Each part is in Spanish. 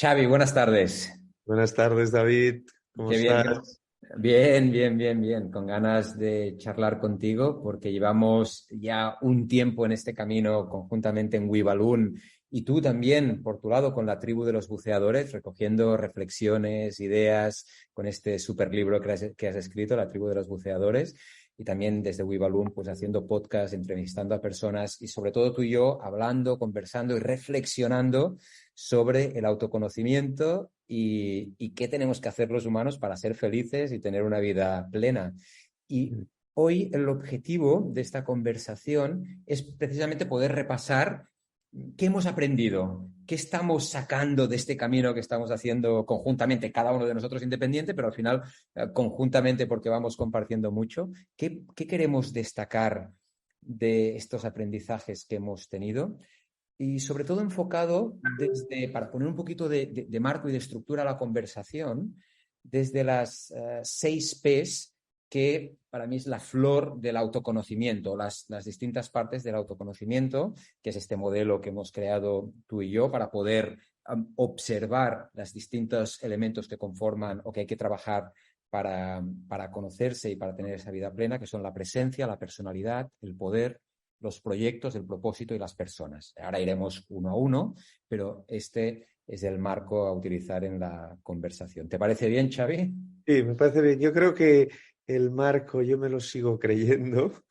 Xavi, buenas tardes. Buenas tardes, David. ¿Cómo Qué bien, estás? bien, bien, bien, bien. Con ganas de charlar contigo porque llevamos ya un tiempo en este camino conjuntamente en Wibalun y tú también, por tu lado, con la tribu de los buceadores, recogiendo reflexiones, ideas con este super libro que has escrito, La tribu de los buceadores. Y también desde Wibalun, pues haciendo podcast, entrevistando a personas y sobre todo tú y yo hablando, conversando y reflexionando sobre el autoconocimiento y qué tenemos que hacer los humanos para ser felices y tener una vida plena. Y hoy el objetivo de esta conversación es precisamente poder repasar qué hemos aprendido, qué estamos sacando de este camino que estamos haciendo conjuntamente, cada uno de nosotros independiente, pero al final conjuntamente porque vamos compartiendo mucho. ¿Qué queremos destacar de estos aprendizajes que hemos tenido? Y sobre todo enfocado desde, para poner un poquito de marco y de estructura a la conversación, desde las 6 Ps, que para mí es la flor del autoconocimiento, las distintas partes del autoconocimiento, que es este modelo que hemos creado tú y yo para poder observar los distintos elementos que conforman o que hay que trabajar para conocerse y para tener esa vida plena, que son la presencia, la personalidad, el poder, los proyectos, el propósito y las personas. Ahora iremos uno a uno, pero este es el marco a utilizar en la conversación. ¿Te parece bien, Xavi? Sí, me parece bien. Yo creo que el marco yo me lo sigo creyendo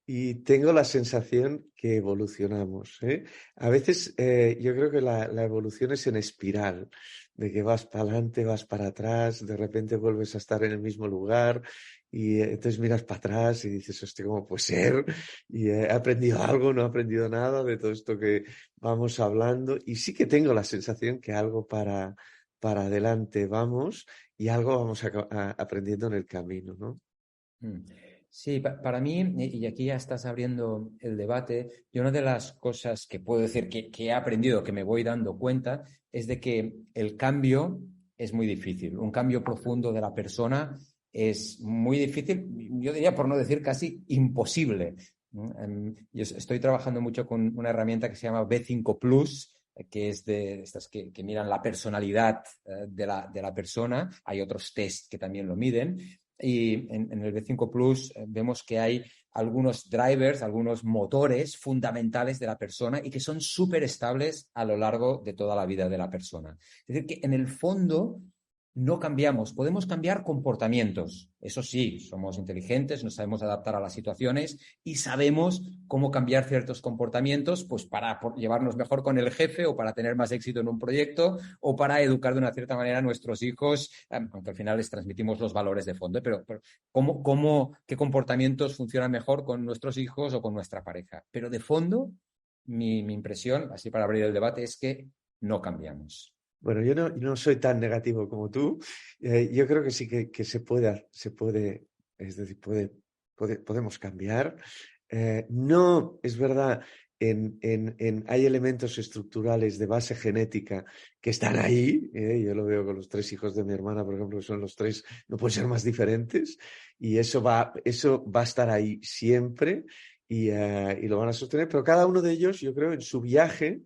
y tengo la sensación que evolucionamos, ¿eh? A veces yo creo que la evolución es en espiral, de que vas para adelante, vas para atrás, de repente vuelves a estar en el mismo lugar y entonces miras para atrás y dices, hostia, ¿cómo puede ser? Y he aprendido algo, no he aprendido nada de todo esto que vamos hablando y sí que tengo la sensación que algo para adelante vamos y algo vamos aprendiendo en el camino, ¿no? Mm. Sí, para mí, y aquí ya estás abriendo el debate, yo una de las cosas que puedo decir que he aprendido, que me voy dando cuenta, es de que el cambio es muy difícil. Un cambio profundo de la persona es muy difícil, yo diría por no decir casi imposible. ¿No? Yo estoy trabajando mucho con una herramienta que se llama B5 Plus, que es de estas que miran la personalidad de la persona. Hay otros test que también lo miden. Y en el B5 Plus vemos que hay algunos drivers, algunos motores fundamentales de la persona y que son súper estables a lo largo de toda la vida de la persona. Es decir, que en el fondo no cambiamos, podemos cambiar comportamientos. Eso sí, somos inteligentes, nos sabemos adaptar a las situaciones y sabemos cómo cambiar ciertos comportamientos, pues para llevarnos mejor con el jefe o para tener más éxito en un proyecto o para educar de una cierta manera a nuestros hijos, aunque al final les transmitimos los valores de fondo, pero qué comportamientos funcionan mejor con nuestros hijos o con nuestra pareja. Pero de fondo, mi impresión, así para abrir el debate, es que no cambiamos. Bueno, yo no soy tan negativo como tú. Yo creo que sí que se puede, es decir, podemos cambiar. No, es verdad, hay elementos estructurales de base genética que están ahí. Yo lo veo con los tres hijos de mi hermana, por ejemplo, que son los tres, no pueden ser más diferentes. Y eso va a estar ahí siempre y lo van a sostener. Pero cada uno de ellos, yo creo, en su viaje,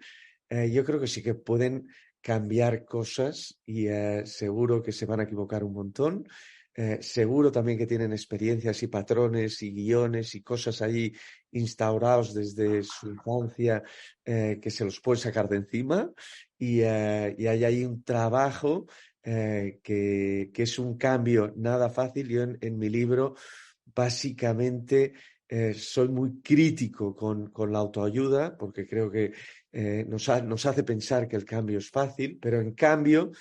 yo creo que sí que pueden cambiar cosas y seguro que se van a equivocar un montón. Seguro también que tienen experiencias y patrones y guiones y cosas ahí instaurados desde su infancia que se los pueden sacar de encima y hay ahí un trabajo que es un cambio nada fácil. Yo en mi libro básicamente soy muy crítico con la autoayuda porque creo que nos hace pensar que el cambio es fácil, pero en cambio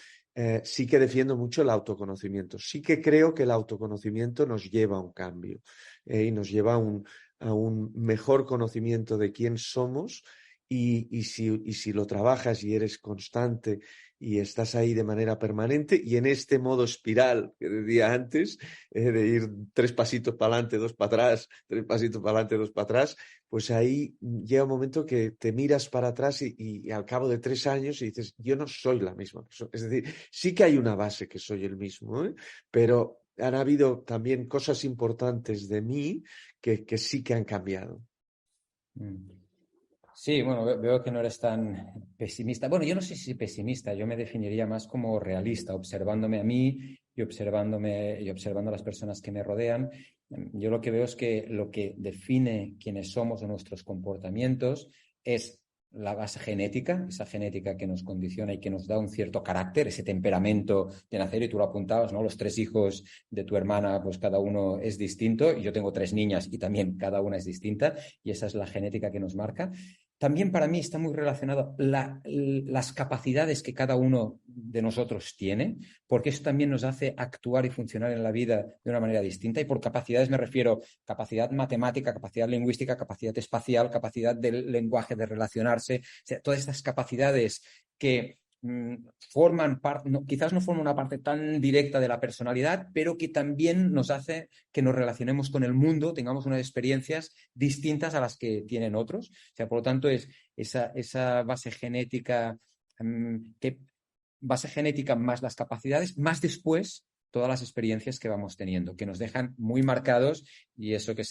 sí que defiendo mucho el autoconocimiento. Sí que creo que el autoconocimiento nos lleva a un cambio y nos lleva a un mejor conocimiento de quién somos y si lo trabajas y eres constante y estás ahí de manera permanente y en este modo espiral que decía antes, de ir 3 pasitos para adelante, 2 para atrás, 3 pasitos para adelante, 2 para atrás, pues ahí llega un momento que te miras para atrás y al cabo de 3 años y dices, yo no soy la misma persona. Es decir, sí que hay una base que soy el mismo, ¿eh? Pero han habido también cosas importantes de mí que sí que han cambiado. Mm. Sí, bueno, veo que no eres tan pesimista. Bueno, yo no sé si pesimista, yo me definiría más como realista, observándome a mí y observando a las personas que me rodean. Yo lo que veo es que lo que define quiénes somos o nuestros comportamientos es la base genética, esa genética que nos condiciona y que nos da un cierto carácter, ese temperamento de nacer, y tú lo apuntabas, ¿no? Los 3 hijos de tu hermana, pues cada uno es distinto, y yo tengo 3 niñas y también cada una es distinta, y esa es la genética que nos marca. También para mí está muy relacionado las capacidades que cada uno de nosotros tiene, porque eso también nos hace actuar y funcionar en la vida de una manera distinta. Y por capacidades me refiero capacidad matemática, capacidad lingüística, capacidad espacial, capacidad del lenguaje, de relacionarse. O sea, todas estas capacidades que forman parte, no, quizás no forman una parte tan directa de la personalidad, pero que también nos hace que nos relacionemos con el mundo, tengamos unas experiencias distintas a las que tienen otros. O sea, por lo tanto, es esa base genética, base genética más las capacidades, más después todas las experiencias que vamos teniendo, que nos dejan muy marcados, y eso que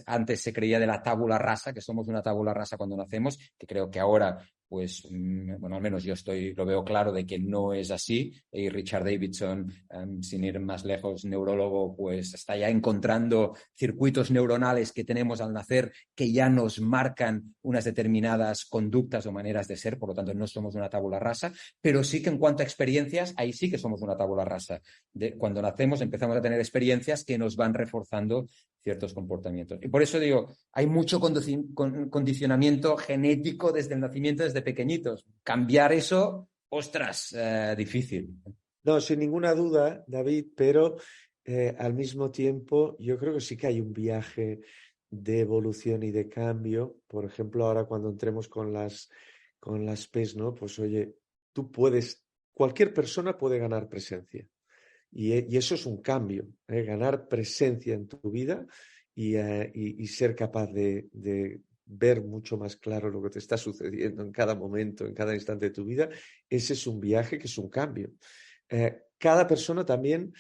antes se creía de la tabula rasa, que somos una tabula rasa cuando nacemos, que creo que ahora, pues, bueno, al menos yo lo veo claro de que no es así, y Richard Davidson, sin ir más lejos, neurólogo, pues está ya encontrando circuitos neuronales que tenemos al nacer que ya nos marcan unas determinadas conductas o maneras de ser, por lo tanto no somos una tabula rasa, pero sí que en cuanto a experiencias, ahí sí que somos una tabula rasa. Cuando nacemos empezamos a tener experiencias que nos van reforzando ciertos comportamientos. Y por eso digo, hay mucho condicionamiento genético desde el nacimiento, desde pequeñitos. Cambiar eso, ostras, difícil. No, sin ninguna duda, David, pero al mismo tiempo yo creo que sí que hay un viaje de evolución y de cambio. Por ejemplo, ahora cuando entremos con las PES, ¿no? Pues oye, cualquier persona puede ganar presencia. Y eso es un cambio, ganar presencia en tu vida y ser capaz de ver mucho más claro lo que te está sucediendo en cada momento, en cada instante de tu vida. Ese es un viaje que es un cambio. Cada persona también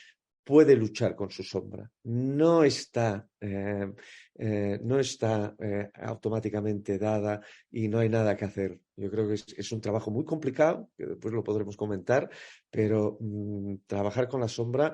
puede luchar con su sombra. No está automáticamente dada y no hay nada que hacer. Yo creo que es un trabajo muy complicado, que después lo podremos comentar, pero trabajar con la sombra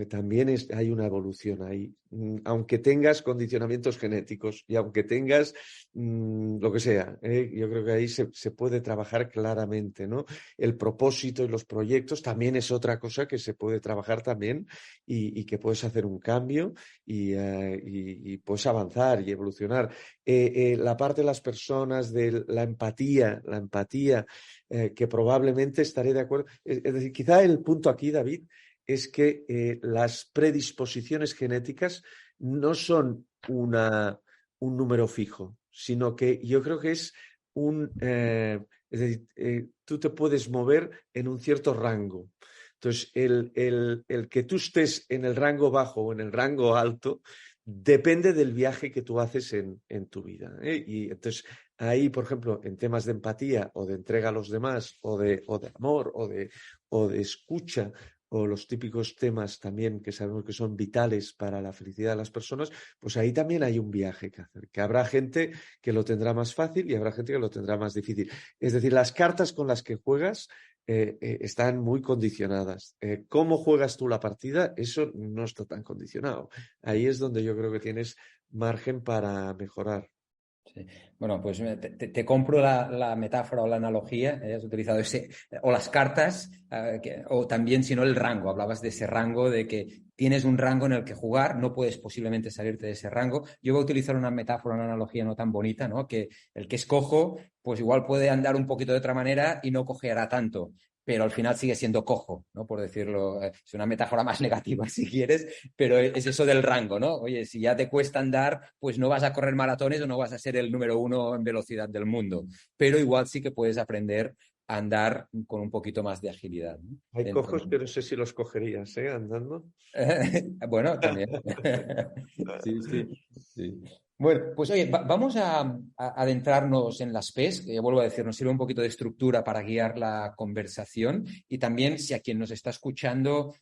también hay una evolución ahí. Aunque tengas condicionamientos genéticos y aunque tengas lo que sea, yo creo que ahí se puede trabajar claramente, ¿no? El propósito y los proyectos también es otra cosa que se puede trabajar también y que puedes hacer un cambio y puedes avanzar y evolucionar. La parte de las personas, de la empatía, que probablemente estaré de acuerdo. Es decir, quizá el punto aquí, David, es que las predisposiciones genéticas no son un número fijo, sino que yo creo que es es decir, tú te puedes mover en un cierto rango. Entonces, el que tú estés en el rango bajo o en el rango alto depende del viaje que tú haces en tu vida. Y entonces, ahí, por ejemplo, en temas de empatía o de entrega a los demás o de amor o de escucha o los típicos temas también que sabemos que son vitales para la felicidad de las personas, pues ahí también hay un viaje que hacer, que habrá gente que lo tendrá más fácil y habrá gente que lo tendrá más difícil. Es decir, las cartas con las que juegas están muy condicionadas. ¿Cómo juegas tú la partida? Eso no está tan condicionado. Ahí es donde yo creo que tienes margen para mejorar. Sí. Bueno, pues te compro la metáfora o la analogía, has utilizado o las cartas, o también, si no, el rango. Hablabas de ese rango, de que tienes un rango en el que jugar, no puedes posiblemente salirte de ese rango. Yo voy a utilizar una metáfora, una analogía no tan bonita, ¿no? Que el que es cojo, pues igual puede andar un poquito de otra manera y no cojeará tanto, pero al final sigue siendo cojo, ¿no? Por decirlo, es una metáfora más negativa si quieres, pero es eso del rango, ¿no? Oye, si ya te cuesta andar, pues no vas a correr maratones o no vas a ser el número 1 en velocidad del mundo, pero igual sí que puedes aprender a andar con un poquito más de agilidad, ¿no? Hay cojos que no sé si los cogerías, andando. Bueno, también. Sí, sí, sí. Bueno, pues oye, vamos a adentrarnos en las PES, que vuelvo a decir, nos sirve un poquito de estructura para guiar la conversación, y también si a quien nos está escuchando,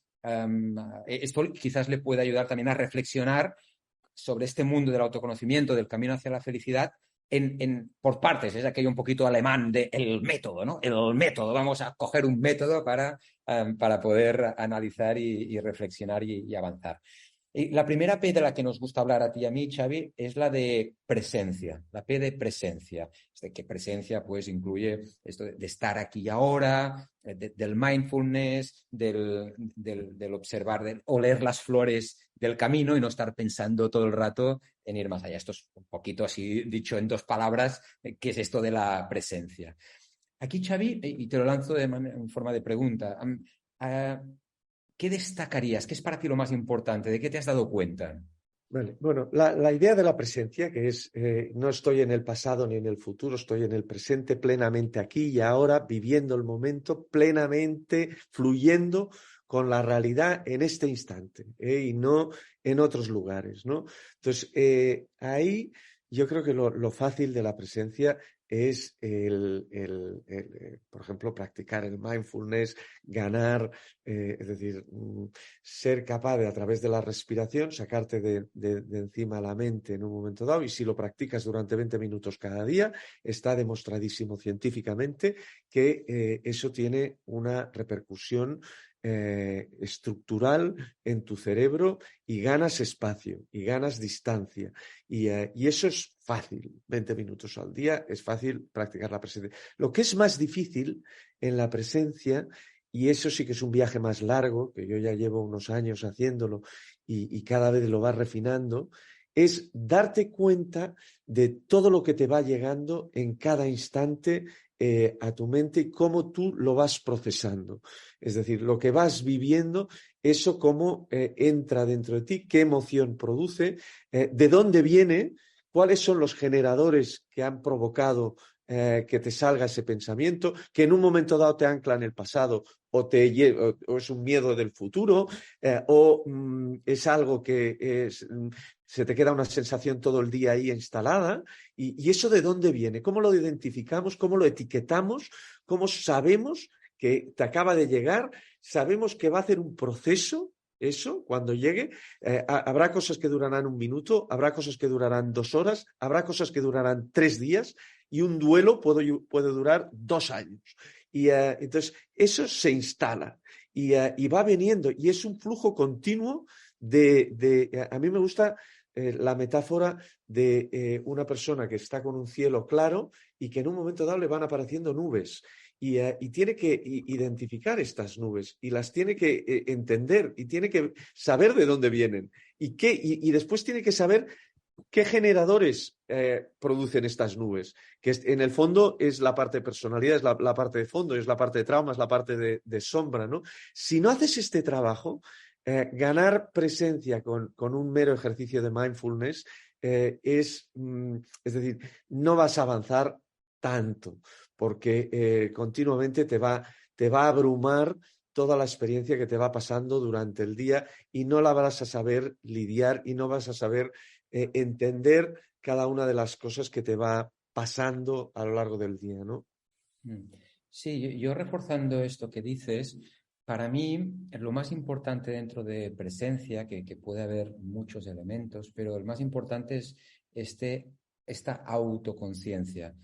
esto quizás le pueda ayudar también a reflexionar sobre este mundo del autoconocimiento, del camino hacia la felicidad, por partes, es aquello un poquito alemán de el método, ¿no? El método, vamos a coger un método para poder analizar y reflexionar y avanzar. Y la primera P de la que nos gusta hablar a ti y a mí, Xavi, es la de presencia, la P de presencia. Es de que presencia pues incluye esto de estar aquí y ahora, del mindfulness, del observar, de oler las flores del camino y no estar pensando todo el rato en ir más allá. Esto es un poquito así dicho en 2 palabras, ¿qué es esto de la presencia? Aquí, Xavi, y te lo lanzo en forma de pregunta, ¿qué destacarías? ¿Qué es para ti lo más importante? ¿De qué te has dado cuenta? Vale. Bueno, la idea de la presencia, que es no estoy en el pasado ni en el futuro, estoy en el presente plenamente aquí y ahora, viviendo el momento plenamente, fluyendo con la realidad en este instante, y no en otros lugares, ¿no? Entonces, ahí yo creo que lo fácil de la presencia es por ejemplo, practicar el mindfulness, ganar, es decir, ser capaz de, a través de la respiración, sacarte de encima la mente en un momento dado, y si lo practicas durante 20 minutos cada día, está demostradísimo científicamente que eso tiene una repercusión estructural en tu cerebro y ganas espacio y ganas distancia. Y eso es fácil, 20 minutos al día, es fácil practicar la presencia. Lo que es más difícil en la presencia, y eso sí que es un viaje más largo, que yo ya llevo unos años haciéndolo y cada vez lo vas refinando, es darte cuenta de todo lo que te va llegando en cada instante a tu mente y cómo tú lo vas procesando. Es decir, lo que vas viviendo, eso cómo entra dentro de ti, qué emoción produce, de dónde viene, cuáles son los generadores que han provocado que te salga ese pensamiento, que en un momento dado te ancla en el pasado o es un miedo del futuro, o es algo que se te queda una sensación todo el día ahí instalada. ¿Y eso de dónde viene? ¿Cómo lo identificamos? ¿Cómo lo etiquetamos? ¿Cómo sabemos que te acaba de llegar? Sabemos que va a hacer un proceso. Eso, cuando llegue, habrá cosas que durarán 1 minuto, habrá cosas que durarán 2 horas, habrá cosas que durarán 3 días, y un duelo puede durar 2 años. Y entonces eso se instala y va viniendo, y es un flujo continuo a mí me gusta la metáfora de una persona que está con un cielo claro y que en un momento dado le van apareciendo nubes. Y tiene que identificar estas nubes y las tiene que entender y tiene que saber de dónde vienen y después tiene que saber qué generadores producen estas nubes, que en el fondo es la parte de personalidad, es la parte de fondo, es la parte de trauma, es la parte de sombra, ¿no? Si no haces este trabajo, ganar presencia con un mero ejercicio de mindfulness es decir, no vas a avanzar tanto, porque continuamente te va a abrumar toda la experiencia que te va pasando durante el día y no la vas a saber lidiar y no vas a saber entender cada una de las cosas que te va pasando a lo largo del día, ¿no? Sí, yo reforzando esto que dices, para mí lo más importante dentro de presencia, que puede haber muchos elementos, pero el más importante es esta autoconciencia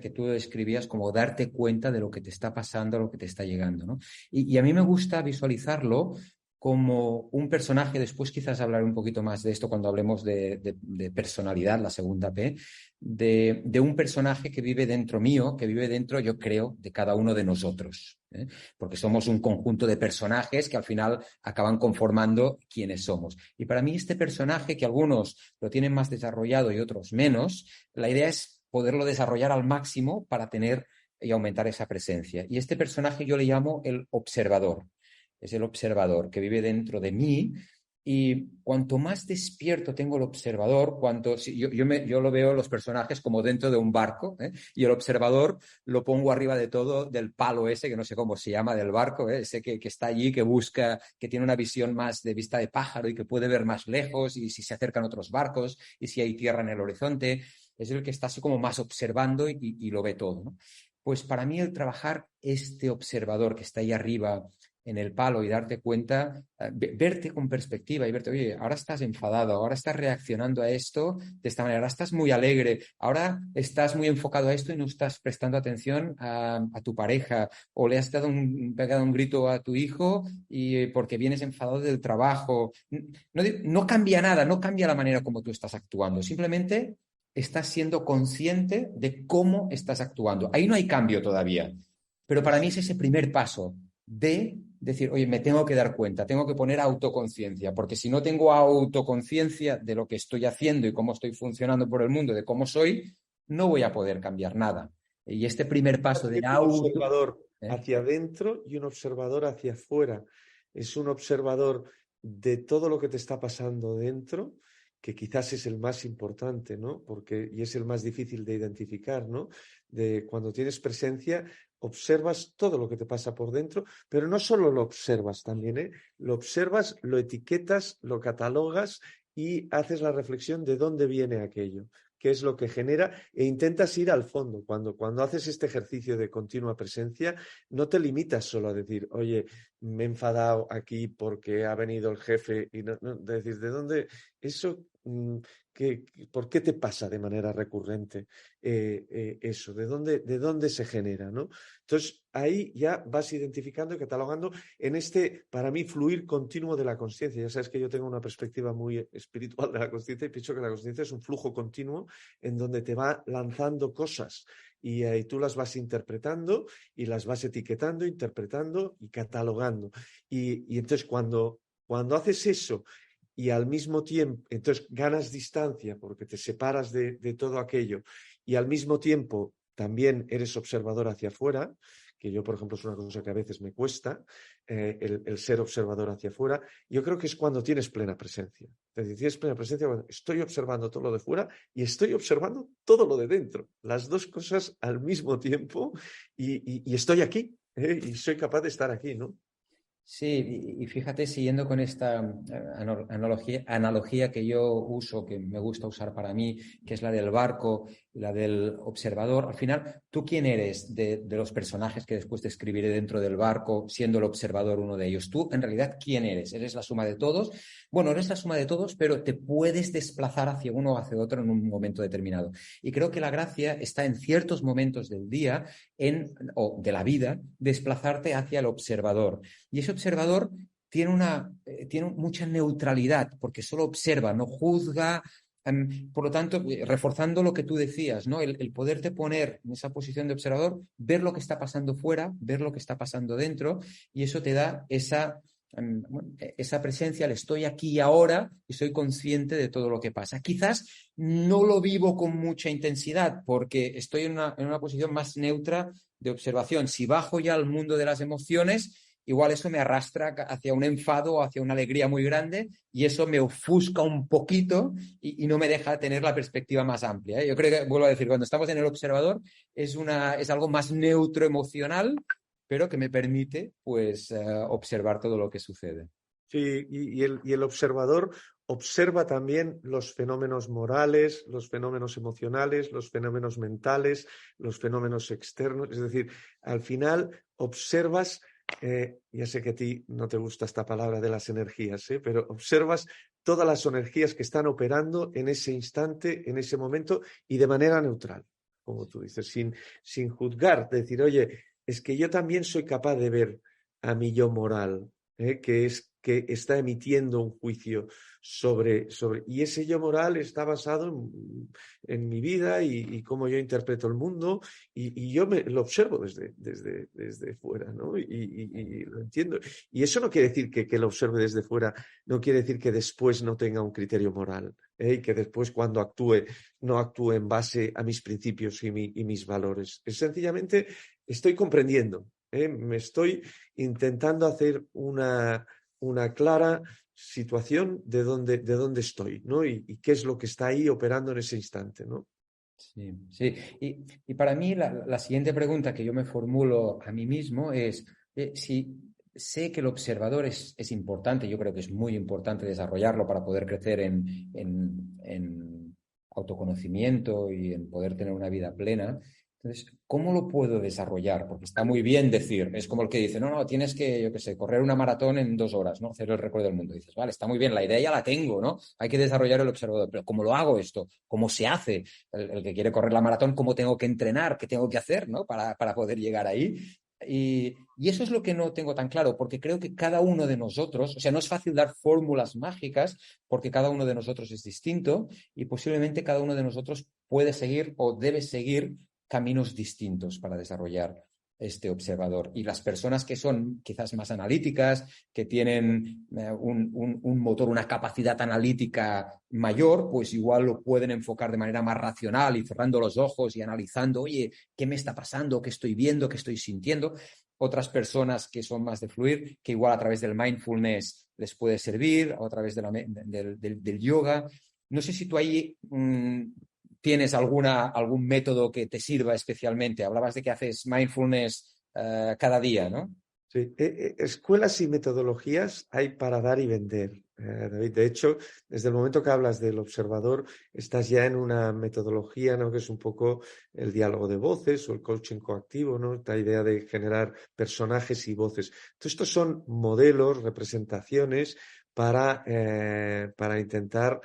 que tú describías como darte cuenta de lo que te está pasando, lo que te está llegando, ¿no? Y a mí me gusta visualizarlo como un personaje, después quizás hablaré un poquito más de esto cuando hablemos de personalidad, la segunda P, de un personaje que vive dentro mío, que vive dentro, yo creo, de cada uno de nosotros, ¿eh? Porque somos un conjunto de personajes que al final acaban conformando quiénes somos. Y para mí este personaje, que algunos lo tienen más desarrollado y otros menos, la idea es poderlo desarrollar al máximo para tener y aumentar esa presencia. Y este personaje yo le llamo el observador. Es el observador que vive dentro de mí, y cuanto más despierto tengo el observador, yo lo veo los personajes como dentro de un barco, ¿eh? Y el observador lo pongo arriba de todo, del palo ese, que no sé cómo se llama, del barco, ¿eh? Ese que está allí, que busca, que tiene una visión más de vista de pájaro y que puede ver más lejos y si se acercan otros barcos y si hay tierra en el horizonte. Es el que está así como más observando y lo ve todo, ¿no? Pues para mí el trabajar este observador que está ahí arriba, en el palo y darte cuenta, verte con perspectiva y verte, oye, ahora estás enfadado, ahora estás reaccionando a esto de esta manera, ahora estás muy alegre, ahora estás muy enfocado a esto y no estás prestando atención a tu pareja, o le has pegado un grito a tu hijo y porque vienes enfadado del trabajo. No cambia nada, no cambia la manera como tú estás actuando, simplemente estás siendo consciente de cómo estás actuando. Ahí no hay cambio todavía, pero para mí es ese primer paso de decir, oye, me tengo que dar cuenta, tengo que poner autoconciencia, porque si no tengo autoconciencia de lo que estoy haciendo y cómo estoy funcionando por el mundo, de cómo soy, no voy a poder cambiar nada. Y este primer paso de Un auto... observador ¿eh? hacia adentro y un observador hacia afuera. Es un observador de todo lo que te está pasando dentro, que quizás es el más importante, ¿no? Y es el más difícil de identificar, ¿no? De cuando tienes presencia, observas todo lo que te pasa por dentro, pero no solo lo observas también, ¿eh? Lo observas, lo etiquetas, lo catalogas y haces la reflexión de dónde viene aquello, qué es lo que genera, e intentas ir al fondo. Cuando haces este ejercicio de continua presencia, no te limitas solo a decir, oye, me he enfadado aquí porque ha venido el jefe, y no, de decir, ¿de dónde eso? ¿Por qué te pasa de manera recurrente eso? ¿De dónde se genera? ¿No? Entonces, ahí ya vas identificando y catalogando en este, para mí, fluir continuo de la consciencia. Ya sabes que yo tengo una perspectiva muy espiritual de la consciencia y pienso que la consciencia es un flujo continuo en donde te va lanzando cosas y tú las vas interpretando y las vas etiquetando, interpretando y catalogando. Y entonces cuando haces eso y al mismo tiempo, entonces ganas distancia porque te separas de todo aquello y al mismo tiempo también eres observador hacia afuera, que yo, por ejemplo, es una cosa que a veces me cuesta, el ser observador hacia afuera, yo creo que es cuando tienes plena presencia. Es decir, tienes plena presencia cuando estoy observando todo lo de fuera y estoy observando todo lo de dentro. Las dos cosas al mismo tiempo y estoy aquí, y soy capaz de estar aquí, ¿no? Sí, y fíjate, siguiendo con esta analogía que yo uso, que me gusta usar para mí, que es la del barco y la del observador, al final, ¿tú quién eres de los personajes que después describiré dentro del barco, siendo el observador uno de ellos? ¿Tú, en realidad, quién eres? ¿Eres la suma de todos? Bueno, eres la suma de todos, pero te puedes desplazar hacia uno o hacia otro en un momento determinado. Y creo que la gracia está en ciertos momentos del día o de la vida, desplazarte hacia el observador. Y ese observador tiene mucha neutralidad, porque solo observa, no juzga. Por lo tanto, reforzando lo que tú decías, ¿no? El poderte poner en esa posición de observador, ver lo que está pasando fuera, ver lo que está pasando dentro, y eso te da esa presencia, el estoy aquí y ahora y soy consciente de todo lo que pasa. Quizás no lo vivo con mucha intensidad porque estoy en una posición más neutra de observación. Si bajo ya al mundo de las emociones, igual eso me arrastra hacia un enfado o hacia una alegría muy grande y eso me ofusca un poquito y no me deja tener la perspectiva más amplia, ¿eh? Yo creo que, vuelvo a decir, cuando estamos en el observador es algo más neutro emocional, pero que me permite pues observar todo lo que sucede. Sí, y el observador observa también los fenómenos morales, los fenómenos emocionales, los fenómenos mentales, los fenómenos externos. Es decir, al final observas, ya sé que a ti no te gusta esta palabra de las energías, pero observas todas las energías que están operando en ese instante, en ese momento y de manera neutral, como tú dices, sin juzgar, decir, oye, es que yo también soy capaz de ver a mi yo moral, que está emitiendo un juicio y ese yo moral está basado en mi vida y cómo yo interpreto el mundo y yo lo observo desde fuera, ¿no? Y lo entiendo. Y eso no quiere decir que lo observe desde fuera, no quiere decir que después no tenga un criterio moral, y que después cuando actúe no actúe en base a mis principios y mis valores. Es sencillamente estoy comprendiendo. Me estoy intentando hacer una clara situación de dónde estoy, ¿no? Y qué es lo que está ahí operando en ese instante, ¿no? Sí, sí. Y para mí la siguiente pregunta que yo me formulo a mí mismo es si sé que el observador es importante, yo creo que es muy importante desarrollarlo para poder crecer en autoconocimiento y en poder tener una vida plena. Entonces, ¿cómo lo puedo desarrollar? Porque está muy bien decir, es como el que dice, no, tienes que, yo qué sé, correr una maratón en 2 horas, ¿no? Hacer el récord del mundo. Dices, vale, está muy bien, la idea ya la tengo, ¿no? Hay que desarrollar el observador, pero ¿cómo lo hago esto? ¿Cómo se hace? El que quiere correr la maratón, ¿cómo tengo que entrenar? ¿Qué tengo que hacer, ¿no? Para poder llegar ahí. Y eso es lo que no tengo tan claro, porque creo que cada uno de nosotros, o sea, no es fácil dar fórmulas mágicas, porque cada uno de nosotros es distinto y posiblemente cada uno de nosotros puede seguir o debe seguir caminos distintos para desarrollar este observador. Y las personas que son quizás más analíticas, que tienen un motor, una capacidad analítica mayor, pues igual lo pueden enfocar de manera más racional y cerrando los ojos y analizando, oye, ¿qué me está pasando? ¿Qué estoy viendo? ¿Qué estoy sintiendo? Otras personas que son más de fluir, que igual a través del mindfulness les puede servir, o a través del yoga. No sé si tú ahí ¿tienes algún método que te sirva especialmente? Hablabas de que haces mindfulness cada día, ¿no? Sí, escuelas y metodologías hay para dar y vender, David. De hecho, desde el momento que hablas del observador, estás ya en una metodología, ¿no? Que es un poco el diálogo de voces o el coaching coactivo, ¿no? Esta idea de generar personajes y voces. Entonces, estos son modelos, representaciones para intentar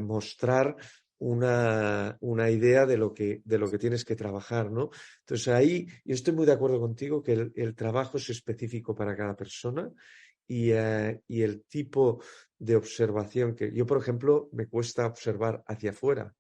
mostrar una idea de lo que tienes que trabajar, ¿no? Entonces ahí yo estoy muy de acuerdo contigo que el trabajo es específico para cada persona y el tipo de observación que yo, por ejemplo, me cuesta observar hacia afuera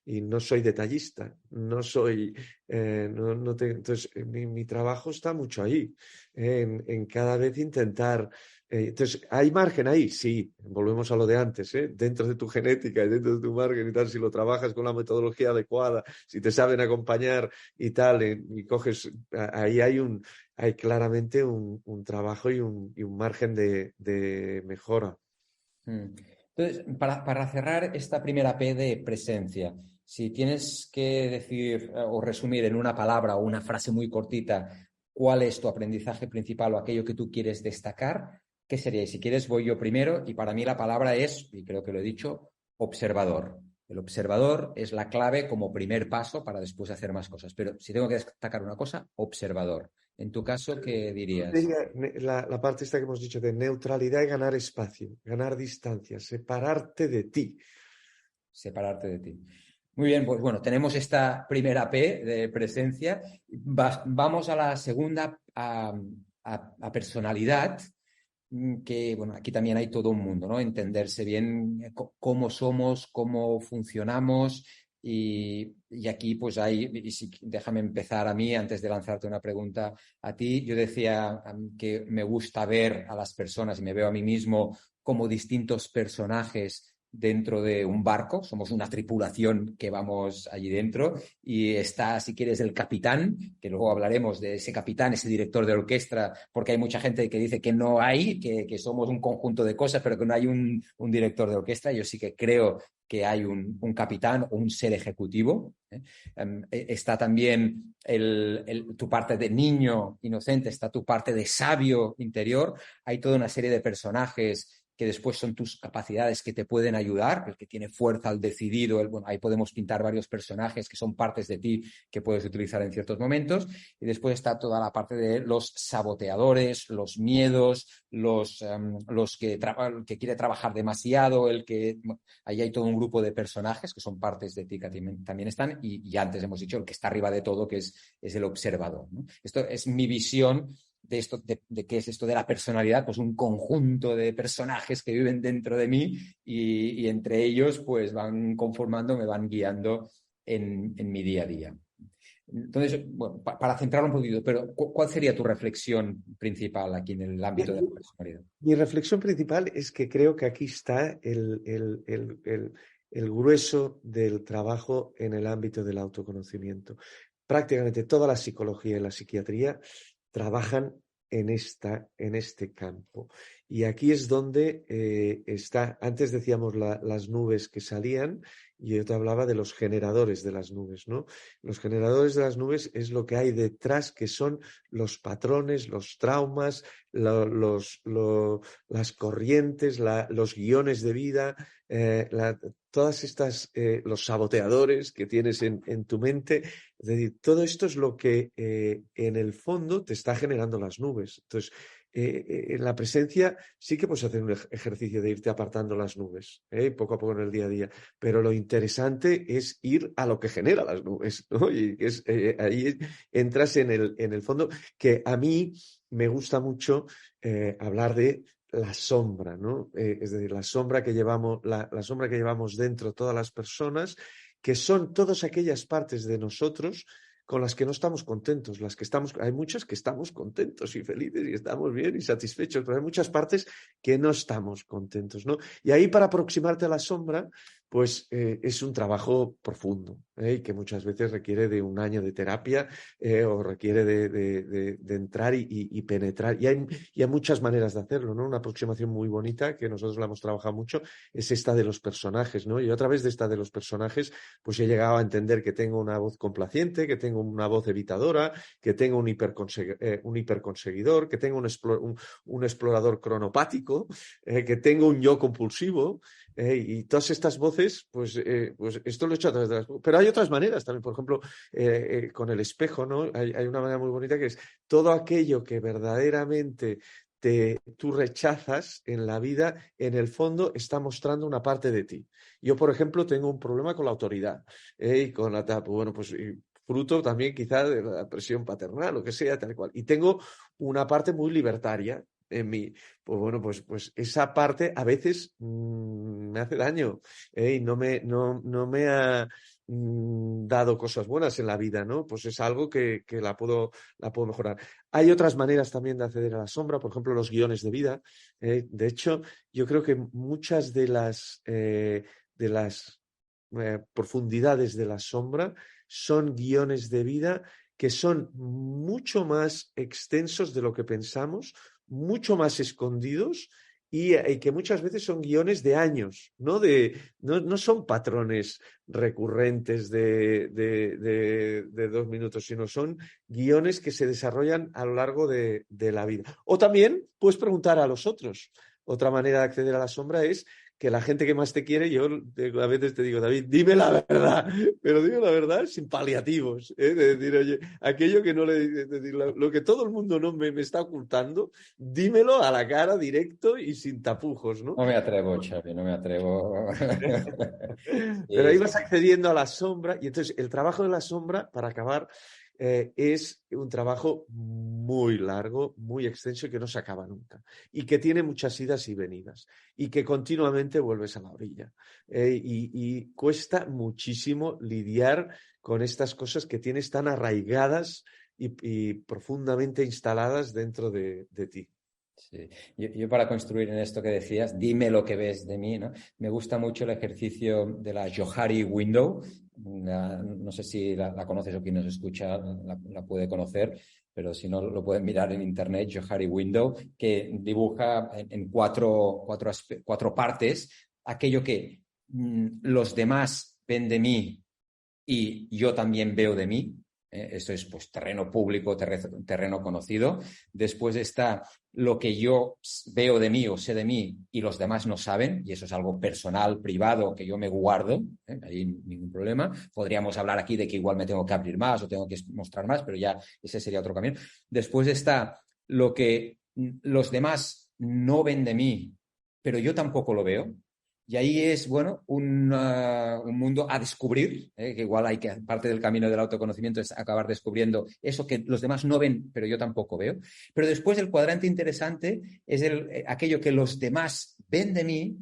y no soy detallista, no soy, entonces mi trabajo está mucho ahí, en cada vez intentar. Entonces, ¿hay margen ahí? Sí, volvemos a lo de antes, dentro de tu genética y dentro de tu margen y tal, si lo trabajas con la metodología adecuada, si te saben acompañar y tal, y coges, ahí hay claramente un trabajo y un margen de mejora. Entonces, para cerrar esta primera P de presencia, si tienes que decir o resumir en una palabra o una frase muy cortita cuál es tu aprendizaje principal o aquello que tú quieres destacar, ¿qué sería? Y si quieres, voy yo primero y para mí la palabra es, y creo que lo he dicho, observador. El observador es la clave como primer paso para después hacer más cosas. Pero si tengo que destacar una cosa, observador. En tu caso, ¿qué dirías? La parte esta que hemos dicho de neutralidad y ganar espacio, ganar distancia, separarte de ti. Separarte de ti. Muy bien, pues bueno, tenemos esta primera P de presencia. Vamos a la segunda, a personalidad, que bueno, aquí también hay todo un mundo, ¿no? Entenderse bien cómo somos, cómo funcionamos. Y aquí pues hay, déjame empezar a mí antes de lanzarte una pregunta a ti. Yo decía que me gusta ver a las personas y me veo a mí mismo como distintos personajes dentro de un barco, somos una tripulación que vamos allí dentro y está, si quieres, el capitán, que luego hablaremos de ese capitán, ese director de orquesta, porque hay mucha gente que dice que no hay, que somos un conjunto de cosas, pero que no hay un director de orquesta. Yo sí que creo que hay un capitán o un ser ejecutivo. Está también tu parte de niño inocente, está tu parte de sabio interior. Hay toda una serie de personajes que después son tus capacidades que te pueden ayudar, el que tiene fuerza, el decidido, bueno, ahí podemos pintar varios personajes que son partes de ti que puedes utilizar en ciertos momentos, y después está toda la parte de los saboteadores, los miedos, los que quiere trabajar demasiado, ahí hay todo un grupo de personajes que son partes de ti que también están, y antes hemos dicho el que está arriba de todo, que es el observador, ¿no? Esto es mi visión de esto, de qué es esto de la personalidad, pues un conjunto de personajes que viven dentro de mí y entre ellos pues van conformando, me van guiando en mi día a día. Entonces, bueno, para centrar un poquito, pero ¿cuál sería tu reflexión principal aquí en el ámbito de la personalidad? Mi reflexión principal es que creo que aquí está el grueso del trabajo en el ámbito del autoconocimiento. Prácticamente toda la psicología y la psiquiatría trabajan en este campo. Y aquí es donde está, antes decíamos las nubes que salían, y yo te hablaba de los generadores de las nubes, ¿no? Los generadores de las nubes es lo que hay detrás, que son los patrones, los traumas, las corrientes, los guiones de vida, todas estas, los saboteadores que tienes en tu mente, es decir, todo esto es lo que en el fondo te está generando las nubes. Entonces, en la presencia sí que puedes hacer un ejercicio de irte apartando las nubes, poco a poco en el día a día, pero lo interesante es ir a lo que genera las nubes, ¿no? Y es, ahí entras en el fondo, que a mí me gusta mucho hablar de la sombra, ¿no? Es decir, la sombra que llevamos, la sombra que llevamos dentro todas las personas, que son todas aquellas partes de nosotros con las que no estamos contentos, las que estamos, hay muchas que estamos contentos y felices y estamos bien y satisfechos, pero hay muchas partes que no estamos contentos, ¿no? Y ahí, para aproximarte a la sombra, pues es un trabajo profundo, y que muchas veces requiere de un año de terapia, o requiere de entrar y penetrar. Y hay muchas maneras de hacerlo, ¿no? Una aproximación muy bonita, que nosotros la hemos trabajado mucho, es esta de los personajes, ¿no? Y a través de esta de los personajes, pues he llegado a entender que tengo una voz complaciente, que tengo una voz evitadora, que tengo un hiperconseguidor, que tengo un explorador cronopático, que tengo un yo compulsivo, y todas estas voces, pues esto lo he hecho a través de las... Pero hay otras maneras también, por ejemplo, con el espejo, ¿no? Hay una manera muy bonita que es todo aquello que verdaderamente tú rechazas en la vida, en el fondo está mostrando una parte de ti. Yo, por ejemplo, tengo un problema con la autoridad, y con la bueno, pues fruto también quizá de la presión paternal, lo que sea, tal cual. Y tengo una parte muy libertaria en mí. Pues bueno, pues esa parte a veces me hace daño, y no me ha dado cosas buenas en la vida, ¿no? Pues es algo que la puedo mejorar. Hay otras maneras también de acceder a la sombra, por ejemplo, los guiones de vida. De hecho, yo creo que muchas de las profundidades de la sombra son guiones de vida que son mucho más extensos de lo que pensamos, mucho más escondidos, y que muchas veces son guiones de años, no son patrones recurrentes de 2 minutos, sino son guiones que se desarrollan a lo largo de la vida. O también puedes preguntar a los otros. Otra manera de acceder a la sombra es que la gente que más te quiere, yo a veces te digo, David, dime la verdad, pero dime la verdad sin paliativos, de decir, oye, aquello que no le... decir, lo que todo el mundo no me está ocultando, dímelo a la cara, directo y sin tapujos, ¿no? No me atrevo, Xavi, no me atrevo. Pero ahí Sí, vas accediendo a la sombra, y entonces el trabajo de la sombra, para acabar, es un trabajo muy largo, muy extenso, y que no se acaba nunca, y que tiene muchas idas y venidas, y que continuamente vuelves a la orilla, y cuesta muchísimo lidiar con estas cosas que tienes tan arraigadas y profundamente instaladas dentro de ti. sí. Yo para construir en esto que decías, dime lo que ves de mí, ¿no? Me gusta mucho el ejercicio de la Johari Window. No sé si la conoces o quien nos escucha la puede conocer, pero si no lo pueden mirar en internet, Johari Window, que dibuja en cuatro partes aquello que los demás ven de mí y yo también veo de mí. Esto es pues terreno público, terreno conocido. Después está lo que yo veo de mí o sé de mí y los demás no saben, y eso es algo personal, privado, que yo me guardo, ahí ningún problema. Podríamos hablar aquí de que igual me tengo que abrir más o tengo que mostrar más, pero ya ese sería otro camino. Después está lo que los demás no ven de mí, pero yo tampoco lo veo. Y ahí es, bueno, un mundo a descubrir, que igual hay que, parte del camino del autoconocimiento es acabar descubriendo eso que los demás no ven, pero yo tampoco veo. Pero después el cuadrante interesante es aquello que los demás ven de mí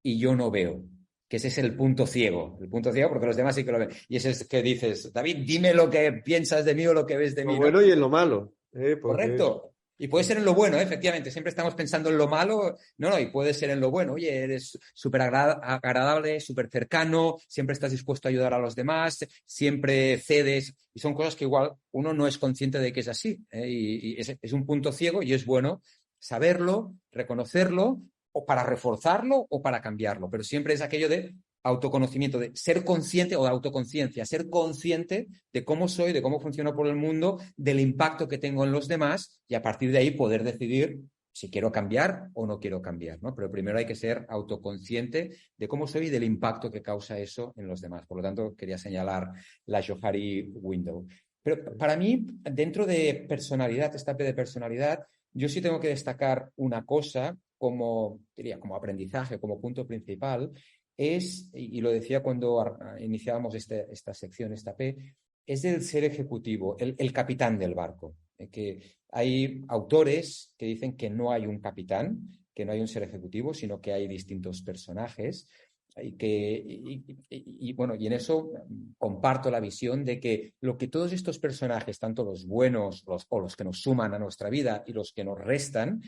y yo no veo, que ese es el punto ciego porque los demás sí que lo ven. Y ese es que dices, David, dime lo que piensas de mí o lo que ves de Lo mí, ¿no? bueno y en lo malo, porque Correcto. Y puede ser en lo bueno, efectivamente. Siempre estamos pensando en lo malo. No, y puede ser en lo bueno. Oye, eres súper agradable, súper cercano, siempre estás dispuesto a ayudar a los demás, siempre cedes. Y son cosas que igual uno no es consciente de que es así. Y es un punto ciego y es bueno saberlo, reconocerlo, o para reforzarlo o para cambiarlo. Pero siempre es aquello de autoconocimiento, de ser consciente o de autoconciencia, ser consciente de cómo soy, de cómo funciono por el mundo, del impacto que tengo en los demás y a partir de ahí poder decidir si quiero cambiar o no quiero cambiar, ¿no? Pero primero hay que ser autoconsciente de cómo soy y del impacto que causa eso en los demás. Por lo tanto, quería señalar la Johari Window. Pero para mí, dentro de personalidad, esta P de personalidad, yo sí tengo que destacar una cosa como, diría, como aprendizaje, como punto principal, y lo decía cuando iniciábamos esta sección, esta P, es el ser ejecutivo, el capitán del barco. Que hay autores que dicen que no hay un capitán, que no hay un ser ejecutivo, sino que hay distintos personajes. Bueno, y en eso comparto la visión de que lo que todos estos personajes, tanto los buenos o los que nos suman a nuestra vida y los que nos restan,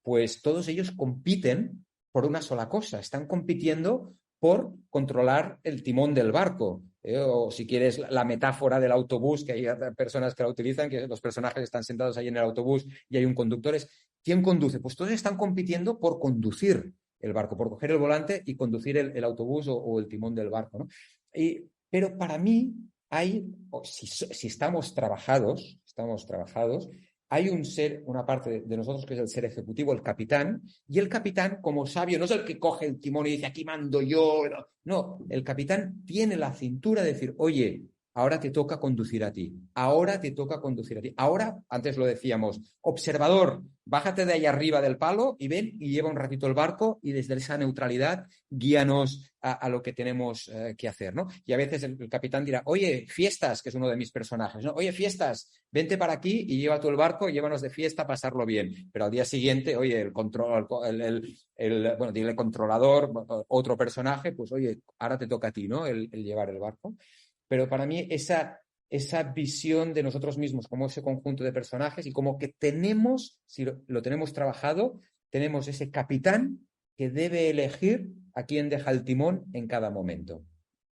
pues todos ellos compiten por una sola cosa, están compitiendo por controlar el timón del barco. O si quieres la metáfora del autobús, que hay personas que la utilizan, que los personajes están sentados ahí en el autobús y hay un conductor. ¿Quién conduce? Pues todos están compitiendo por conducir el barco, por coger el volante y conducir el autobús o el timón del barco, ¿no? Pero para mí si estamos trabajados, hay un ser, una parte de nosotros que es el ser ejecutivo, el capitán, y el capitán, como sabio, no es el que coge el timón y dice, aquí mando yo. No, el capitán tiene la cintura de decir, oye, ahora te toca conducir a ti, ahora te toca conducir a ti. Ahora, antes lo decíamos, observador, bájate de ahí arriba del palo y ven y lleva un ratito el barco y desde esa neutralidad guíanos a lo que tenemos que hacer, ¿no? Y a veces el capitán dirá, oye, Fiestas, que es uno de mis personajes, ¿no? Oye, Fiestas, vente para aquí y lleva tú el barco y llévanos de fiesta a pasarlo bien. Pero al día siguiente, oye, bueno, dile controlador, otro personaje, pues oye, ahora te toca a ti, ¿no? El llevar el barco. Pero para mí esa visión de nosotros mismos como ese conjunto de personajes y como que tenemos, si lo tenemos trabajado, tenemos ese capitán que debe elegir a quién deja el timón en cada momento.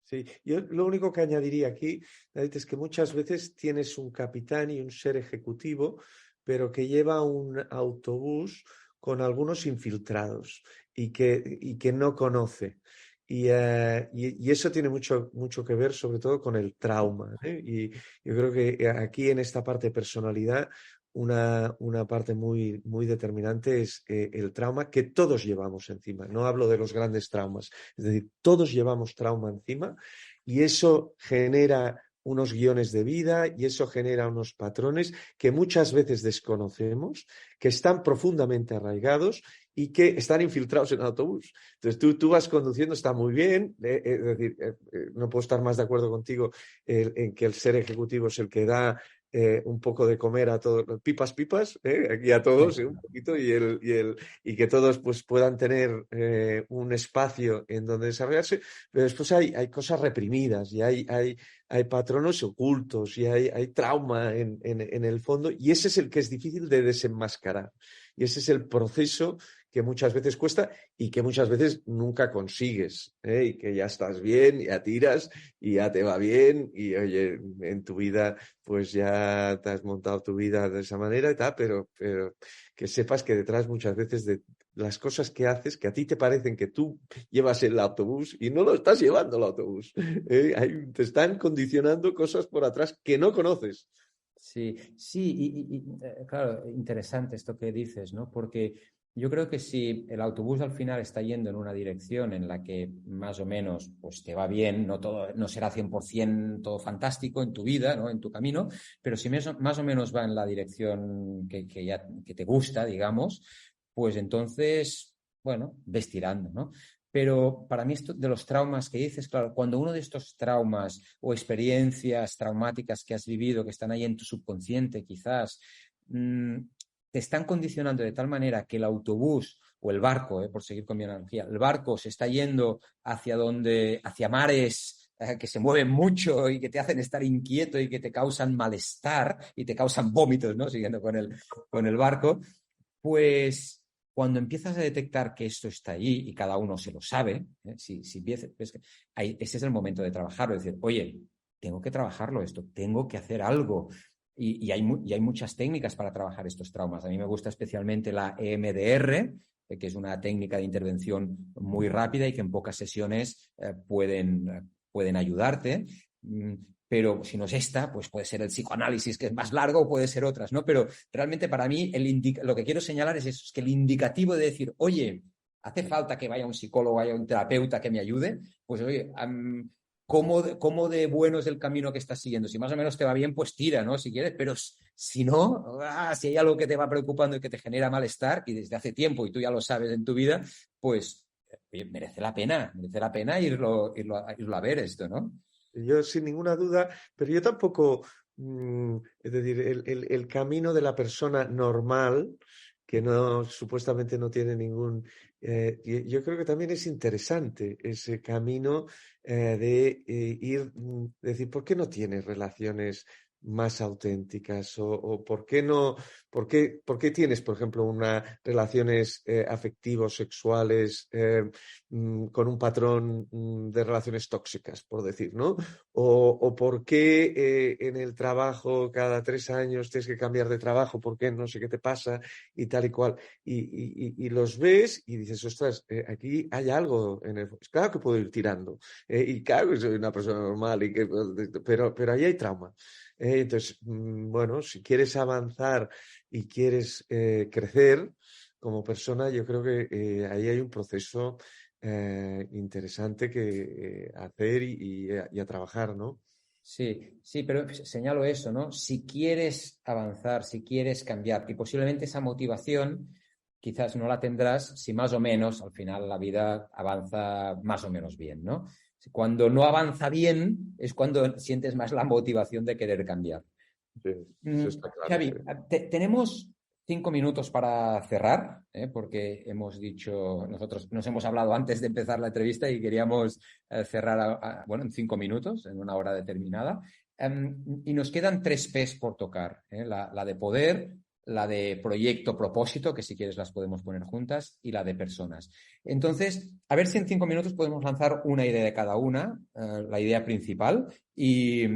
Sí, yo lo único que añadiría aquí, David, es que muchas veces tienes un capitán y un ser ejecutivo, pero que lleva un autobús con algunos infiltrados y que no conoce. Y eso tiene mucho que ver sobre todo con el trauma, ¿eh? Y yo creo que aquí en esta parte de personalidad una parte muy determinante es el trauma que todos llevamos encima. No hablo de los grandes traumas, es decir, todos llevamos trauma encima y eso genera unos guiones de vida y eso genera unos patrones que muchas veces desconocemos, que están profundamente arraigados y que están infiltrados en el autobús. Entonces tú vas conduciendo, está muy bien, es decir, no puedo estar más de acuerdo contigo en que el ser ejecutivo es el que da un poco de comer a todos, pipas, aquí a todos, un poquito, y que todos pues puedan tener un espacio en donde desarrollarse, pero después hay cosas reprimidas y hay patrones ocultos y hay trauma en el fondo, y ese es el que es difícil de desenmascarar. Y ese es el proceso que muchas veces cuesta y que muchas veces nunca consigues, y que ya estás bien, ya tiras y ya te va bien y oye, en tu vida pues ya te has montado tu vida de esa manera y tal, pero que sepas que detrás muchas veces de las cosas que haces, que a ti te parecen que tú llevas el autobús y no lo estás llevando el autobús, te están condicionando cosas por atrás que no conoces. Sí, claro, interesante esto que dices, ¿no? Porque yo creo que si el autobús al final está yendo en una dirección en la que más o menos pues te va bien, no será 100% todo fantástico en tu vida, ¿no? En tu camino, pero si más o menos va en la dirección que te gusta, digamos, pues entonces, bueno, ves tirando, ¿no? Pero para mí esto de los traumas que dices, claro, cuando uno de estos traumas o experiencias traumáticas que has vivido, que están ahí en tu subconsciente quizás, te están condicionando de tal manera que el autobús o el barco, por seguir con mi analogía, el barco se está yendo hacia mares que se mueven mucho y que te hacen estar inquieto y que te causan malestar y te causan vómitos, ¿no? Siguiendo con el barco, pues cuando empiezas a detectar que esto está allí y cada uno se lo sabe, ese es el momento de trabajarlo, es decir, oye, tengo que trabajarlo esto, tengo que hacer algo. Y hay muchas técnicas para trabajar estos traumas. A mí me gusta especialmente la EMDR, que es una técnica de intervención muy rápida y que en pocas sesiones pueden ayudarte. pero si no es esta, pues puede ser el psicoanálisis, que es más largo, o puede ser otras, ¿no? Pero realmente para mí lo que quiero señalar es eso, es que el indicativo de decir, oye, hace falta que vaya un psicólogo, vaya un terapeuta que me ayude, pues oye, ¿cómo de bueno es el camino que estás siguiendo? Si más o menos te va bien, pues tira, ¿no? Si quieres, pero si no, si hay algo que te va preocupando y que te genera malestar, y desde hace tiempo, y tú ya lo sabes en tu vida, pues merece la pena irlo a ver esto, ¿no? Yo sin ninguna duda, pero yo tampoco, es decir, el camino de la persona normal, que no supuestamente no tiene ningún... yo creo que también es interesante ese camino de ir, decir, ¿por qué no tienes relaciones más auténticas? O ¿por qué no, por qué tienes, por ejemplo, relaciones afectivos, sexuales, con un patrón de relaciones tóxicas, por decir, ¿no? O por qué en el trabajo cada 3 años tienes que cambiar de trabajo, por qué no sé qué te pasa y tal y cual. Y los ves y dices, ostras, aquí hay algo en el... Claro que puedo ir tirando, y claro que soy una persona normal, pero ahí hay trauma. Entonces, bueno, si quieres avanzar y quieres crecer como persona, yo creo que ahí hay un proceso interesante que hacer y a trabajar, ¿no? Sí, sí, pero señalo eso, ¿no? Si quieres avanzar, si quieres cambiar, y posiblemente esa motivación quizás no la tendrás si más o menos al final la vida avanza más o menos bien, ¿no? Cuando no avanza bien es cuando sientes más la motivación de querer cambiar. Sí, eso está claro, sí. Xavi, tenemos 5 minutos para cerrar, porque hemos dicho, nosotros nos hemos hablado antes de empezar la entrevista y queríamos cerrar, bueno, en 5 minutos, en una hora determinada. Y nos quedan 3 P's por tocar, la de poder, la de proyecto, propósito, que si quieres las podemos poner juntas, y la de personas. Entonces, a ver si en 5 minutos podemos lanzar una idea de cada una, la idea principal, y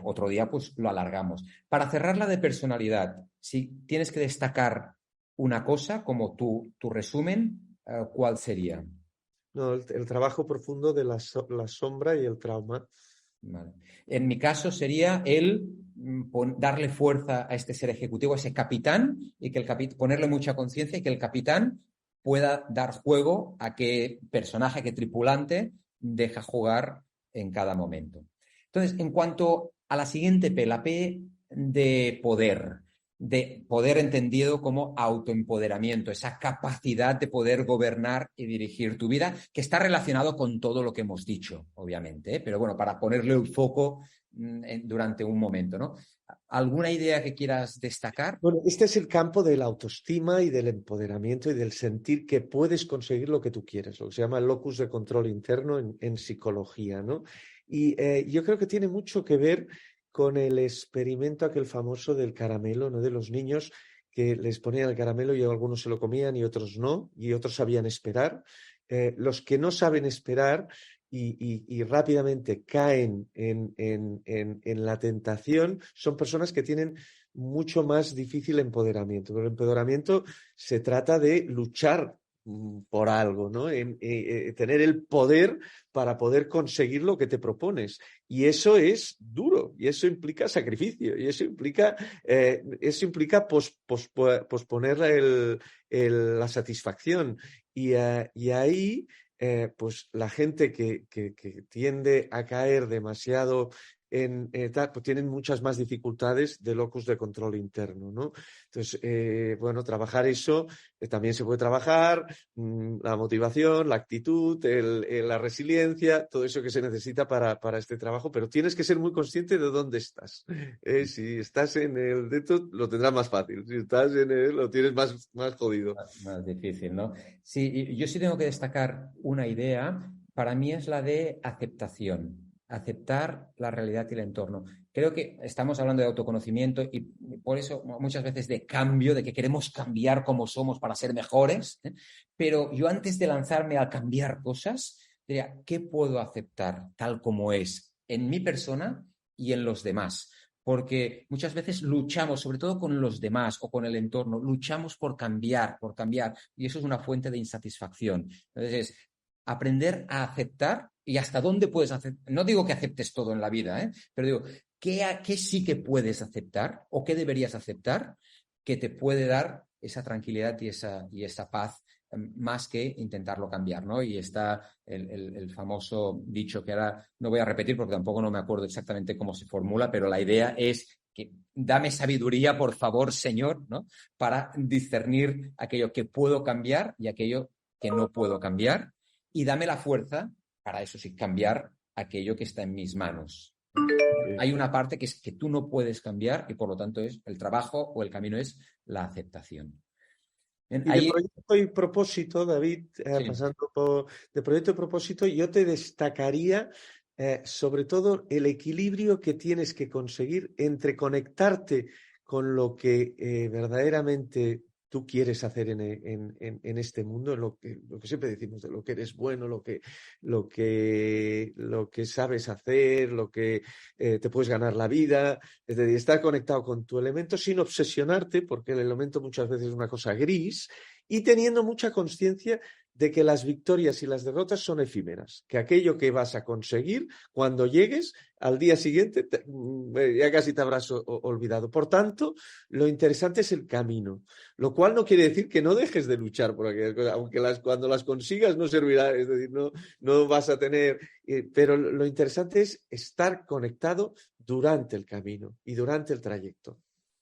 otro día pues lo alargamos. Para cerrar la de personalidad, si tienes que destacar una cosa como tu resumen, ¿cuál sería? No, el trabajo profundo de la sombra y el trauma. Vale. En mi caso sería darle fuerza a este ser ejecutivo, a ese capitán, y que ponerle mucha conciencia y que el capitán pueda dar juego a qué personaje, a qué tripulante deja jugar en cada momento. Entonces, en cuanto a la siguiente P, la P de poder entendido como autoempoderamiento, esa capacidad de poder gobernar y dirigir tu vida, que está relacionado con todo lo que hemos dicho, obviamente, pero bueno, para ponerle el foco durante un momento, ¿no? ¿Alguna idea que quieras destacar? Bueno, este es el campo de la autoestima y del empoderamiento y del sentir que puedes conseguir lo que tú quieres, lo que se llama el locus de control interno en psicología, ¿no? Y yo creo que tiene mucho que ver con el experimento aquel famoso del caramelo, ¿no? De los niños que les ponían el caramelo y algunos se lo comían y otros no, y otros sabían esperar. Los que no saben esperar y rápidamente caen en la tentación son personas que tienen mucho más difícil empoderamiento. Pero el empoderamiento se trata de luchar por algo, ¿no? Tener el poder para poder conseguir lo que te propones. Y eso es duro, y eso implica sacrificio, y eso implica posponer la satisfacción. Y ahí pues la gente que tiende a caer demasiado pues tienen muchas más dificultades de locus de control interno, ¿no? Entonces, bueno, trabajar eso también se puede trabajar, la motivación, la actitud, la resiliencia, todo eso que se necesita para este trabajo, pero tienes que ser muy consciente de dónde estás. Si estás en el de esto, lo tendrás más fácil. Si estás en él, lo tienes más jodido. Más difícil, ¿no? Sí, y yo sí tengo que destacar una idea, para mí es la de aceptación, aceptar la realidad y el entorno. Creo que estamos hablando de autoconocimiento y por eso muchas veces de cambio, de que queremos cambiar como somos para ser mejores, pero yo antes de lanzarme a cambiar cosas, diría, ¿qué puedo aceptar tal como es en mi persona y en los demás? Porque muchas veces luchamos, sobre todo con los demás o con el entorno, luchamos por cambiar, y eso es una fuente de insatisfacción. Entonces, es aprender a aceptar y hasta dónde puedes aceptar. No digo que aceptes todo en la vida, pero digo, ¿qué sí que puedes aceptar o qué deberías aceptar que te puede dar esa tranquilidad y esa paz, más que intentarlo cambiar, ¿no? Y está el famoso dicho que ahora no voy a repetir porque tampoco no me acuerdo exactamente cómo se formula, pero la idea es que dame sabiduría, por favor, Señor, ¿no? Para discernir aquello que puedo cambiar y aquello que no puedo cambiar, y dame la fuerza para eso sí, cambiar aquello que está en mis manos. Hay una parte que es que tú no puedes cambiar y por lo tanto es el trabajo o el camino es la aceptación. Y de proyecto y propósito, David, sí. pasando por de proyecto y propósito, yo te destacaría sobre todo el equilibrio que tienes que conseguir entre conectarte con lo que verdaderamente tú quieres hacer en este mundo, lo que siempre decimos, de lo que eres bueno, lo que sabes hacer, lo que te puedes ganar la vida, es decir, estar conectado con tu elemento sin obsesionarte, porque el elemento muchas veces es una cosa gris, y teniendo mucha conciencia de que las victorias y las derrotas son efímeras, que aquello que vas a conseguir, cuando llegues, al día siguiente ya casi te habrás olvidado. Por tanto, lo interesante es el camino, lo cual no quiere decir que no dejes de luchar por aquellas cosas, aunque cuando las consigas no servirá, es decir, no vas a tener... pero lo interesante es estar conectado durante el camino y durante el trayecto.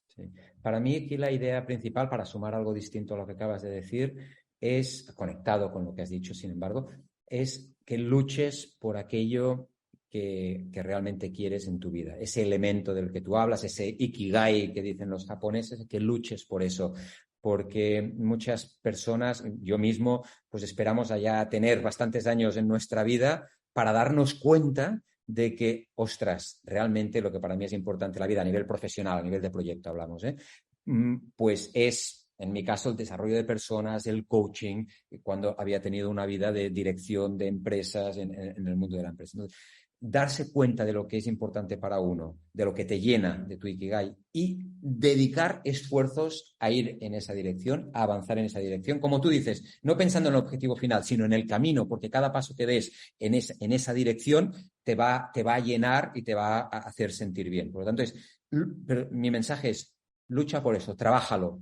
Sí. Para mí aquí la idea principal, para sumar algo distinto a lo que acabas de decir, es, conectado con lo que has dicho, sin embargo, es que luches por aquello que realmente quieres en tu vida. Ese elemento del que tú hablas, ese ikigai que dicen los japoneses, que luches por eso. Porque muchas personas, yo mismo, pues esperamos allá tener bastantes años en nuestra vida para darnos cuenta de que, ostras, realmente lo que para mí es importante en la vida, a nivel profesional, a nivel de proyecto hablamos, pues es, en mi caso, el desarrollo de personas, el coaching, cuando había tenido una vida de dirección de empresas en el mundo de la empresa. Entonces, darse cuenta de lo que es importante para uno, de lo que te llena de tu Ikigai y dedicar esfuerzos a ir en esa dirección, a avanzar en esa dirección. Como tú dices, no pensando en el objetivo final, sino en el camino, porque cada paso que des en esa dirección te va a llenar y te va a hacer sentir bien. Por lo tanto, pero mi mensaje es, lucha por eso, trabájalo.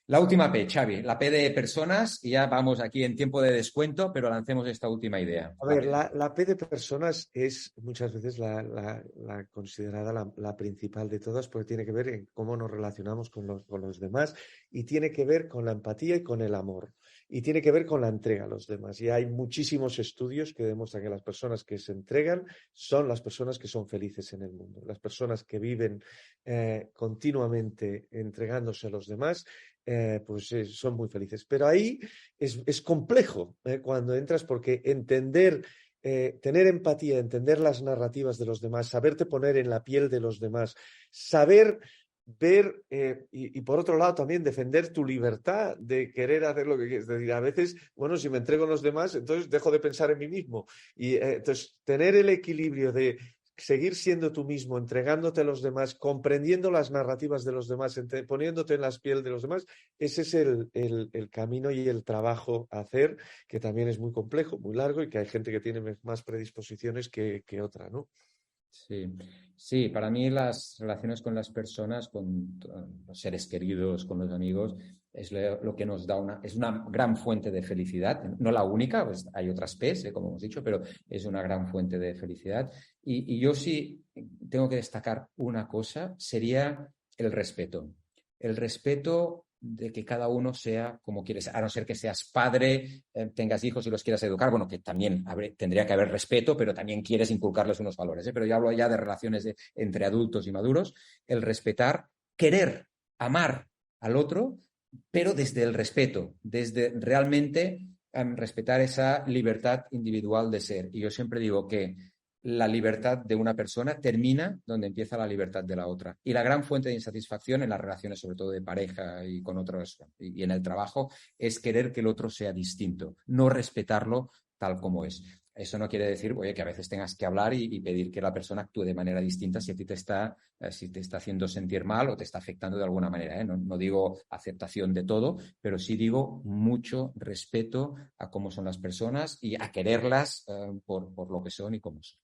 La última P, Xavi, la P de personas, y ya vamos aquí en tiempo de descuento, pero lancemos esta última idea. A ver, la P de personas es muchas veces la considerada la principal de todas, porque tiene que ver en cómo nos relacionamos con los demás y tiene que ver con la empatía y con el amor y tiene que ver con la entrega a los demás. Y hay muchísimos estudios que demuestran que las personas que se entregan son las personas que son felices en el mundo. Las personas que viven continuamente entregándose a los demás son muy felices. Pero ahí es complejo cuando entras porque entender, tener empatía, entender las narrativas de los demás, saberte poner en la piel de los demás, saber ver y por otro lado también defender tu libertad de querer hacer lo que quieres. Es decir, a veces, bueno, si me entrego a los demás, entonces dejo de pensar en mí mismo. Y entonces tener el equilibrio de seguir siendo tú mismo, entregándote a los demás, comprendiendo las narrativas de los demás, poniéndote en la piel de los demás, ese es el camino y el trabajo a hacer, que también es muy complejo, muy largo y que hay gente que tiene más predisposiciones que otra, ¿no? Sí, para mí las relaciones con las personas, con los seres queridos, con los amigos, es lo que nos da es una gran fuente de felicidad. No la única, pues hay otras P's, como hemos dicho, pero es una gran fuente de felicidad. Y yo sí tengo que destacar una cosa, sería el respeto. El respeto de que cada uno sea como quieres, a no ser que seas padre, tengas hijos y los quieras educar, bueno, que también tendría que haber respeto, pero también quieres inculcarles unos valores, pero yo hablo ya de relaciones entre adultos y maduros, el respetar, querer, amar al otro, pero desde el respeto, desde realmente respetar esa libertad individual de ser. Y yo siempre digo que la libertad de una persona termina donde empieza la libertad de la otra. Y la gran fuente de insatisfacción en las relaciones, sobre todo de pareja y con otros, y en el trabajo, es querer que el otro sea distinto, no respetarlo tal como es. Eso no quiere decir, oye, que a veces tengas que hablar y pedir que la persona actúe de manera distinta si a ti si te está haciendo sentir mal o te está afectando de alguna manera, ¿eh? No digo aceptación de todo, pero sí digo mucho respeto a cómo son las personas y a quererlas por lo que son y cómo son.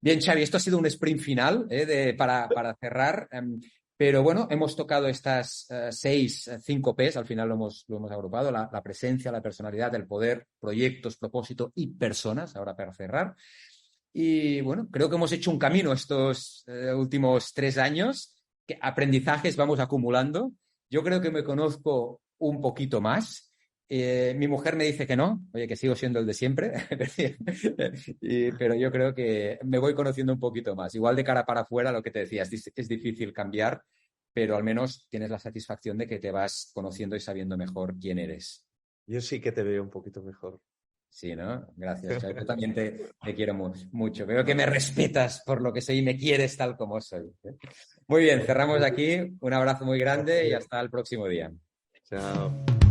Bien, Xavi, esto ha sido un sprint final para cerrar. Pero bueno, hemos tocado estas 5 Ps, al final lo hemos agrupado, la presencia, la personalidad, el poder, proyectos, propósito y personas, ahora para cerrar. Y bueno, creo que hemos hecho un camino estos últimos 3 años, que aprendizajes vamos acumulando. Yo creo que me conozco un poquito más. Mi mujer me dice que no, oye, que sigo siendo el de siempre, pero yo creo que me voy conociendo un poquito más. Igual de cara para afuera, lo que te decía, es difícil cambiar, pero al menos tienes la satisfacción de que te vas conociendo y sabiendo mejor quién eres. Yo sí que te veo un poquito mejor. Sí, ¿no? Gracias, Xavi. Yo también te quiero mucho. Veo que me respetas por lo que soy y me quieres tal como soy. Muy bien, cerramos aquí. Un abrazo muy grande y hasta el próximo día. Chao.